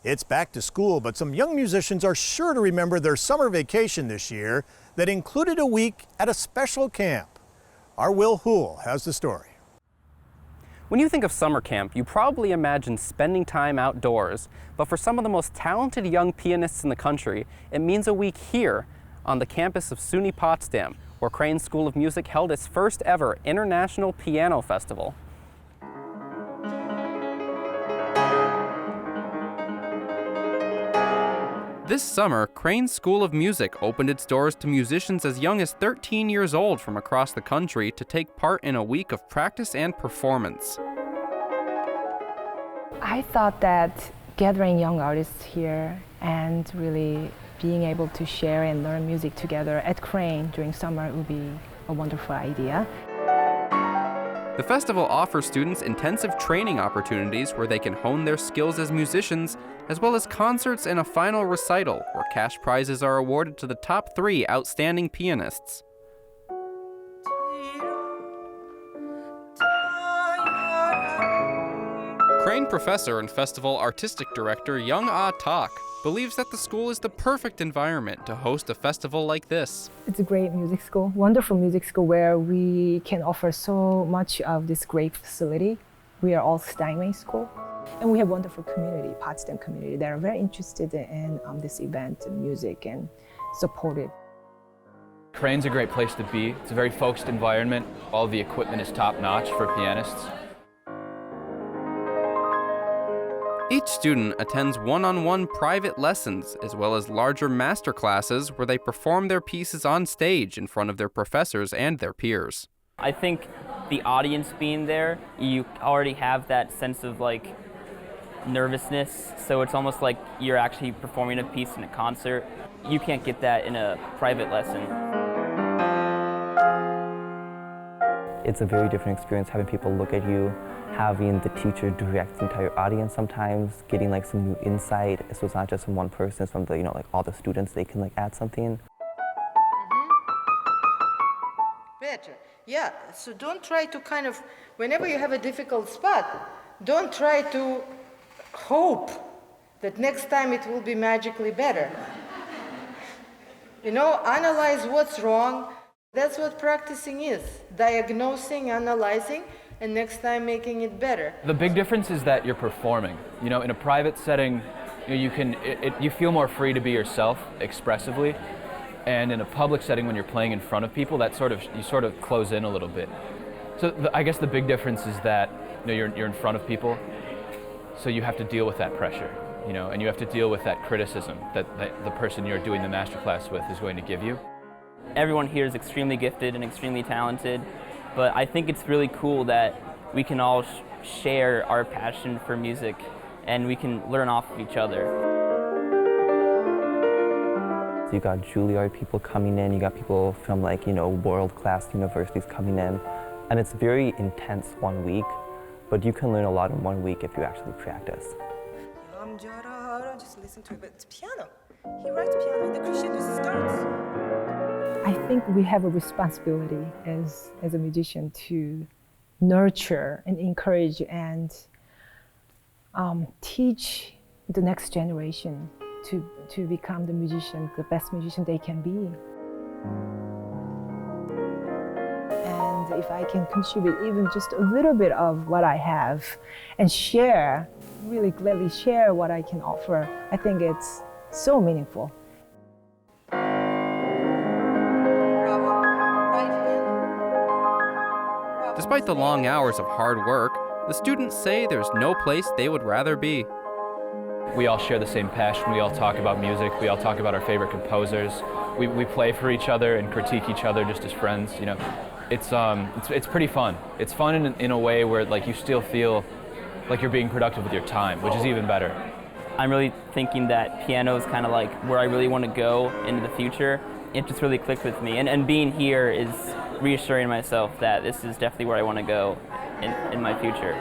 It's back to school, but some young musicians are sure to remember their summer vacation this year that included a week at a special camp. Our Will Hool has the story. When you think of summer camp, you probably imagine spending time outdoors, but for some of the most talented young pianists in the country, it means a week here on the campus of SUNY Potsdam, where Crane School of Music held its first ever International Piano Festival. This summer, Crane School of Music opened its doors to musicians as young as 13 years old from across the country to take part in a week of practice and performance. I thought that gathering young artists here and really being able to share and learn music together at Crane during summer would be a wonderful idea. The festival offers students intensive training opportunities where they can hone their skills as musicians, as well as concerts and a final recital where cash prizes are awarded to the top 3 outstanding pianists. Crane professor and festival artistic director Young-Ah Tak believes that the school is the perfect environment to host a festival like this. It's a great music school, wonderful music school where we can offer so much of this great facility. We are all Steinway school, and we have wonderful community, Potsdam community, that are very interested in this event and music and support it. Crane's a great place to be. It's a very focused environment. All the equipment is top-notch for pianists. Each student attends one-on-one private lessons as well as larger master classes where they perform their pieces on stage in front of their professors and their peers. I think the audience being there, you already have that sense of like nervousness, so it's almost like you're actually performing a piece in a concert. You can't get that in a private lesson. It's a very different experience having people look at you, having the teacher direct the entire audience sometimes, getting like some new insight. So it's not just from one person, it's from the, like all the students, they can like add something. Better, yeah. So don't try to kind of, whenever you have a difficult spot, don't try to hope that next time it will be magically better. Analyze what's wrong. That's what practicing is, diagnosing, analyzing, and next time making it better. The big difference is that you're performing. In a private setting, you feel more free to be yourself expressively, and in a public setting when you're playing in front of people, you sort of close in a little bit. So I guess the big difference is that you're in front of people, so you have to deal with that pressure, and you have to deal with that criticism that the person you're doing the masterclass with is going to give you. Everyone here is extremely gifted and extremely talented, but I think it's really cool that we can all share our passion for music and we can learn off of each other. So you got Julliard people coming in, you got people from world-class universities coming in, and it's very intense 1 week, but you can learn a lot in 1 week if you actually practice. Just listen to it, but it's piano. He writes piano and the crescendo starts. I think we have a responsibility as a musician to nurture and encourage and teach the next generation to become the best musician they can be. And if I can contribute even just a little bit of what I have and really gladly share what I can offer, I think it's so meaningful. Despite the long hours of hard work, the students say there's no place they would rather be. We all share the same passion, we all talk about music, we all talk about our favorite composers. We play for each other and critique each other just as friends. It's pretty fun. It's fun in a way where you still feel like you're being productive with your time, which is even better. I'm really thinking that piano is kind of like where I really want to go into the future. It just really clicked with me, and being here is reassuring myself that this is definitely where I want to go in my future.